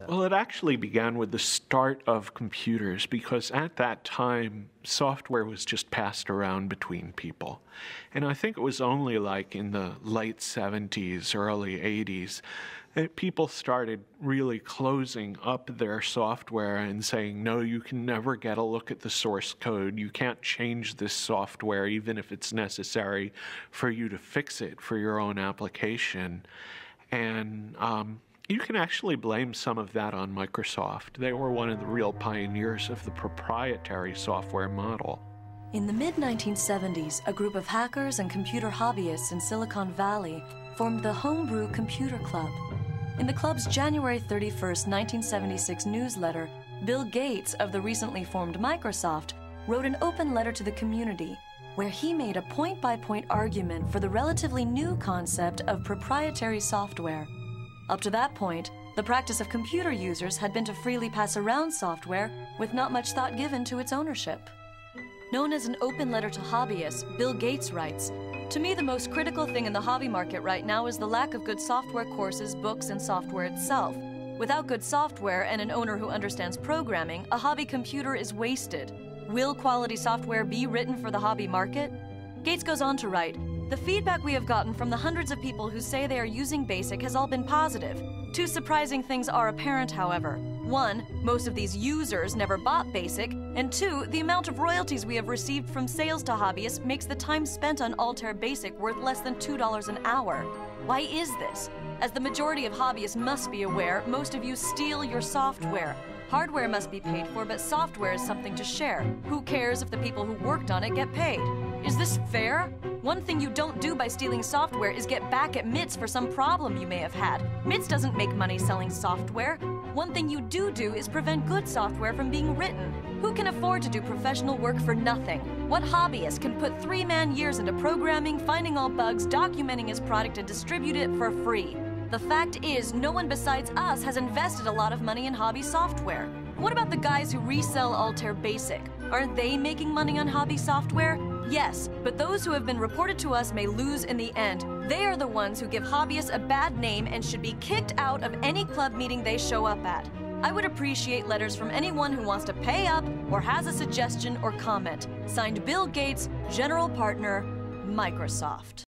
Well, it actually began with the start of computers because at that time, software was just passed around between people. And I think it was only like in the late 70s, early 80s, that people started really closing up their software and saying, no, you can never get a look at the source code. You can't change this software, even if it's necessary for you to fix it for your own application. And you can actually blame some of that on Microsoft. They were one of the real pioneers of the proprietary software model. In the mid-1970s, a group of hackers and computer hobbyists in Silicon Valley formed the Homebrew Computer Club. In the club's January 31st, 1976 newsletter, Bill Gates of the recently formed Microsoft wrote an open letter to the community where he made a point-by-point argument for the relatively new concept of proprietary software. Up to that point, the practice of computer users had been to freely pass around software with not much thought given to its ownership. Known as an open letter to hobbyists, Bill Gates writes, "To me, the most critical thing in the hobby market right now is the lack of good software courses, books, and software itself. Without good software and an owner who understands programming, a hobby computer is wasted. Will quality software be written for the hobby market?" Gates goes on to write, "The feedback we have gotten from the hundreds of people who say they are using BASIC has all been positive. Two surprising things are apparent, however. One, most of these users never bought BASIC, and two, the amount of royalties we have received from sales to hobbyists makes the time spent on Altair BASIC worth less than $2 an hour. Why is this? As the majority of hobbyists must be aware, most of you steal your software. Hardware must be paid for, but software is something to share. Who cares if the people who worked on it get paid? Is this fair? One thing you don't do by stealing software is get back at MITS for some problem you may have had. MITS doesn't make money selling software. One thing you do is prevent good software from being written. Who can afford to do professional work for nothing? What hobbyist can put 3-man years into programming, finding all bugs, documenting his product, and distribute it for free? The fact is, no one besides us has invested a lot of money in hobby software. What about the guys who resell Altair BASIC? Aren't they making money on hobby software? Yes, but those who have been reported to us may lose in the end. They are the ones who give hobbyists a bad name and should be kicked out of any club meeting they show up at. I would appreciate letters from anyone who wants to pay up or has a suggestion or comment. Signed, Bill Gates, General Partner, Microsoft."